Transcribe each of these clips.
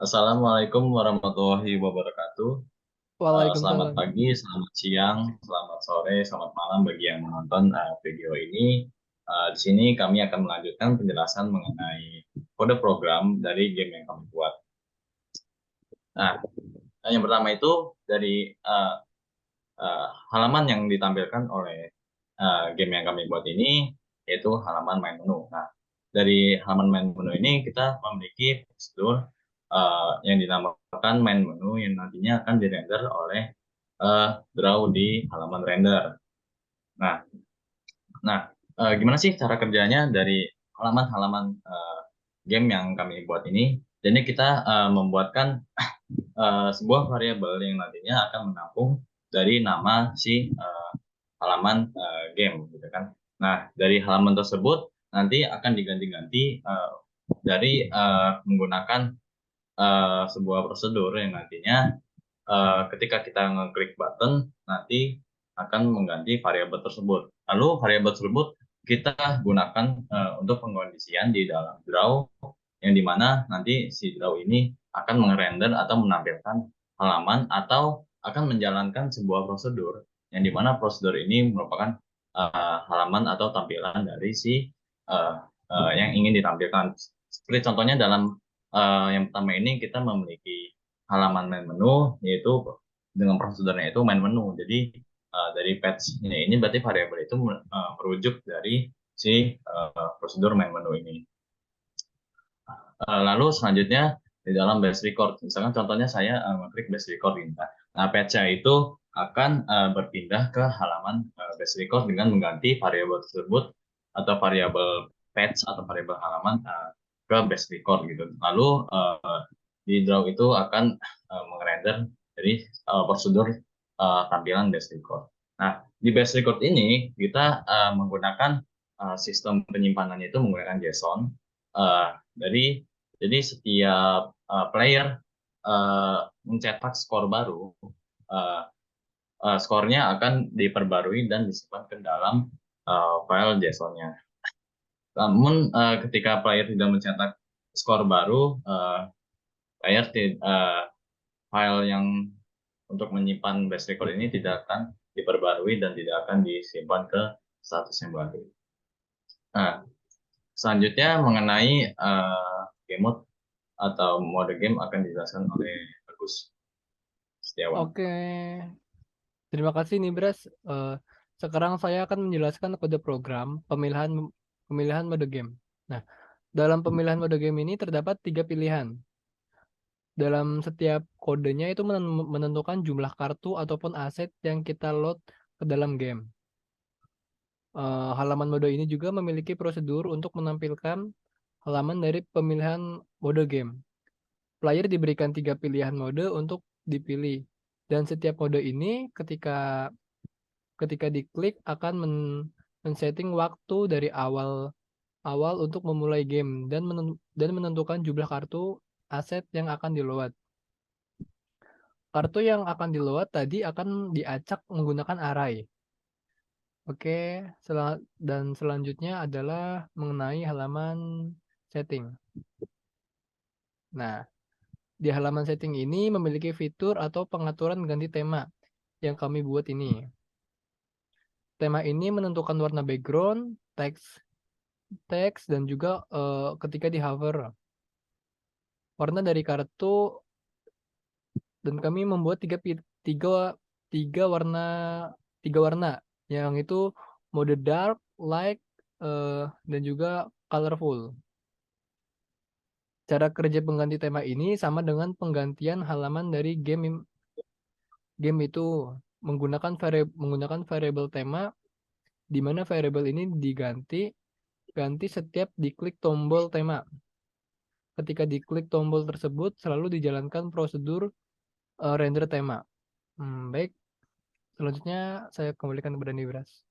Assalamualaikum warahmatullahi wabarakatuh. Selamat Waalaikumsalam. pagi, selamat siang, selamat sore, selamat malam bagi yang menonton video ini. Di sini kami akan melanjutkan penjelasan mengenai kode program dari game yang kami buat. Nah, yang pertama itu dari halaman yang ditampilkan oleh game yang kami buat ini, yaitu halaman main menu. Nah, dari halaman main menu ini kita memiliki prosedur yang dinamakan main menu yang nantinya akan dirender oleh draw di halaman render. Nah, nah gimana sih cara kerjanya dari halaman-halaman game yang kami buat ini? Jadi kita membuatkan sebuah variabel yang nantinya akan menampung dari nama si halaman game, gitu kan. Nah, dari halaman tersebut nanti akan diganti-ganti dari menggunakan sebuah prosedur yang nantinya ketika kita ngeklik button nanti akan mengganti variabel tersebut. Lalu variabel tersebut kita gunakan untuk pengkondisian di dalam draw yang dimana nanti si draw ini akan mengerender atau menampilkan halaman atau akan menjalankan sebuah prosedur yang dimana prosedur ini merupakan halaman atau tampilan dari si uh, yang ingin ditampilkan. Seperti contohnya dalam yang pertama ini kita memiliki halaman main menu yaitu dengan prosedurnya itu main menu. Jadi dari patch ini berarti variabel itu merujuk dari si prosedur main menu ini. Lalu selanjutnya di dalam base record, misalkan contohnya saya mengklik base record ini. Nah, patch itu akan berpindah ke halaman base record dengan mengganti variabel tersebut atau variabel patch atau variabel halaman ke base record gitu. Lalu di draw itu akan mengerender dari prosedur tampilan base record. Nah, di base record ini kita menggunakan sistem penyimpanannya itu menggunakan JSON. Dari jadi setiap player mencetak skor baru, uh, skornya akan diperbarui dan disimpan ke dalam file JSON-nya. Namun ketika player tidak mencetak skor baru, player file yang untuk menyimpan base record ini tidak akan diperbarui dan tidak akan disimpan ke status yang baru. Nah, selanjutnya mengenai game mode atau mode game akan dijelaskan oleh Agus Setiawan. Oke, terima kasih nih Bras. Sekarang saya akan menjelaskan kode program pemilihan pemilihan mode game. Nah, dalam pemilihan mode game ini terdapat tiga pilihan. Dalam setiap kodenya itu menentukan jumlah kartu ataupun aset yang kita load ke dalam game. Halaman mode ini juga memiliki prosedur untuk menampilkan halaman dari pemilihan mode game. Player diberikan tiga pilihan mode untuk dipilih. Dan setiap mode ini ketika diklik akan men-setting waktu dari awal untuk memulai game dan menentukan jumlah kartu aset yang akan di-load. Kartu yang akan di-load tadi akan diacak menggunakan array. Oke, dan selanjutnya adalah mengenai halaman setting. Nah, di halaman setting ini memiliki fitur atau pengaturan ganti tema yang kami buat ini. Tema ini menentukan warna background, teks dan juga ketika di hover. Warna dari kartu dan kami membuat tiga, tiga warna tiga warna yang itu mode dark, light, dan juga colorful. Cara kerja pengganti tema ini sama dengan penggantian halaman dari game itu menggunakan variabel tema di mana variabel ini ganti setiap diklik tombol tema. Ketika diklik tombol tersebut selalu dijalankan prosedur render tema. Baik, selanjutnya saya kembalikan kepada Nibras.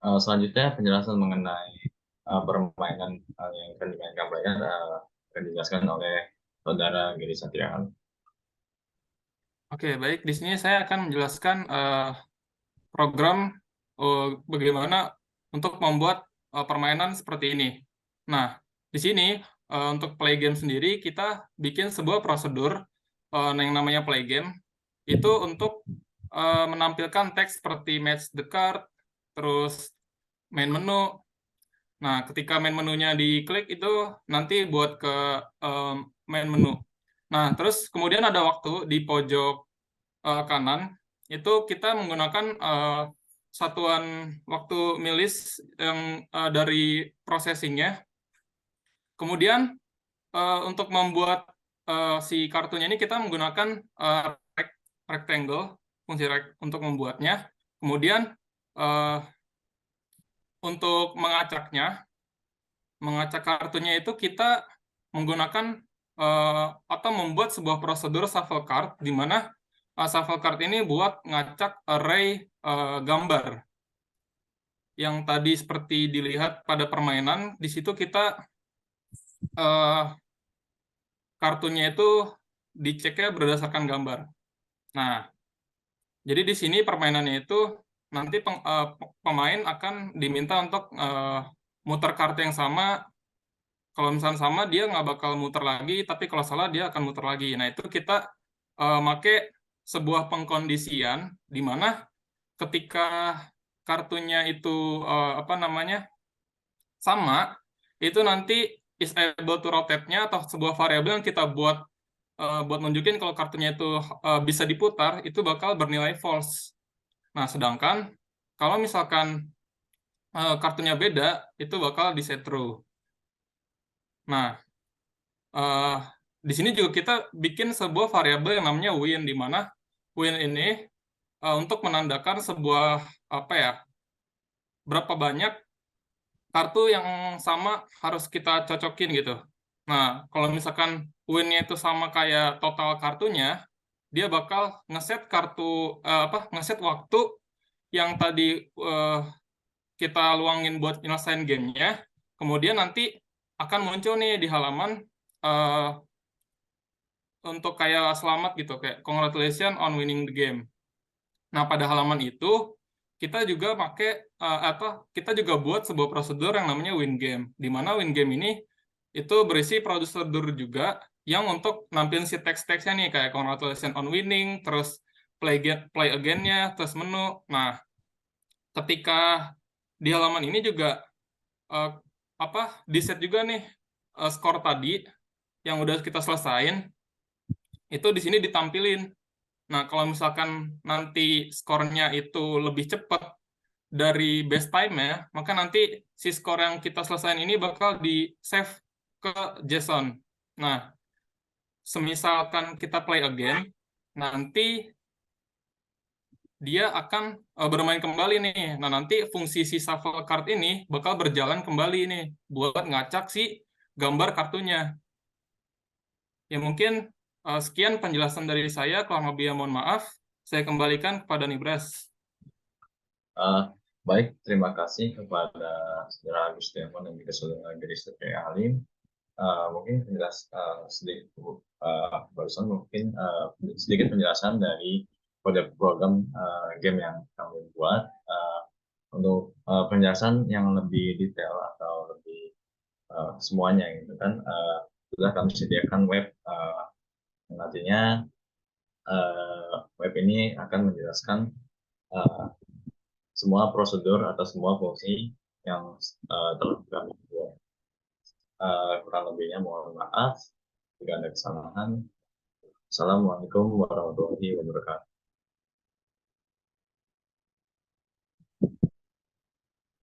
Selanjutnya penjelasan mengenai permainan yang akan dimainkan player akan dijelaskan oleh saudara Giri Satriawan. Oke, baik. Di sini saya akan menjelaskan program bagaimana untuk membuat permainan seperti ini. Nah, di sini untuk play game sendiri kita bikin sebuah prosedur yang namanya play game itu untuk menampilkan teks seperti match the card, terus main menu. Nah, ketika main menunya diklik itu nanti buat ke main menu. Nah, terus kemudian ada waktu di pojok kanan itu kita menggunakan satuan waktu milis yang dari processingnya. Kemudian untuk membuat si kartunya ini kita menggunakan rectangle, fungsi rect untuk membuatnya. Kemudian untuk mengacak kartunya itu kita menggunakan atau membuat sebuah prosedur shuffle card, di mana shuffle card ini buat ngacak array gambar. Yang tadi seperti dilihat pada permainan, di situ kita kartunya itu diceknya berdasarkan gambar. Nah, jadi di sini permainannya itu nanti pemain akan diminta untuk muter kartu yang sama. Kalau misalnya sama, dia nggak bakal muter lagi, tapi kalau salah dia akan muter lagi. Nah, itu kita make sebuah pengkondisian di mana ketika kartunya itu sama, itu nanti is able to rotate-nya atau sebuah variabel yang kita buat nunjukin kalau kartunya itu bisa diputar, itu bakal bernilai false. Nah, sedangkan kalau misalkan kartunya beda, itu bakal di set true. Nah, di sini juga kita bikin sebuah variabel yang namanya win, di mana win ini untuk menandakan sebuah berapa banyak kartu yang sama harus kita cocokin gitu. Nah, kalau misalkan win-nya itu sama kayak total kartunya, dia bakal ngeset ngeset waktu yang tadi kita luangin buat nyelesain gamenya, kemudian nanti akan muncul nih di halaman untuk kayak selamat gitu, kayak congratulations on winning the game. Nah, pada halaman itu kita juga kita juga buat sebuah prosedur yang namanya win game, di mana win game ini itu berisi prosedur juga yang untuk nampilin si teks-teksnya nih, kayak congratulations on winning, terus play again-nya, terus menu. Nah, ketika di halaman ini juga di set juga nih skor tadi yang udah kita selesain, itu di sini ditampilin. Nah, kalau misalkan nanti skornya itu lebih cepat dari best time-nya, maka nanti si skor yang kita selesaiin ini bakal di-save ke JSON. Nah, semisalkan kita play again, nanti dia akan bermain kembali nih. Nah, nanti fungsi si shuffle card ini bakal berjalan kembali nih buat ngacak si gambar kartunya. Ya, mungkin sekian penjelasan dari saya. Kurang lebihnya mohon maaf. Saya kembalikan kepada Nibras. Baik, terima kasih kepada Saudara Agustianus dan juga Saudara Grace Halim. Mungkin sedikit barusan mungkin sedikit penjelasan dari program game yang kami buat. Untuk penjelasan yang lebih detail atau lebih semuanya gitu kan, sudah kami sediakan web nantinya web ini akan menjelaskan semua prosedur atau semua fungsi yang telah kami buat. Kurang lebihnya mohon maaf jika ada kesalahan. Assalamualaikum warahmatullahi wabarakatuh.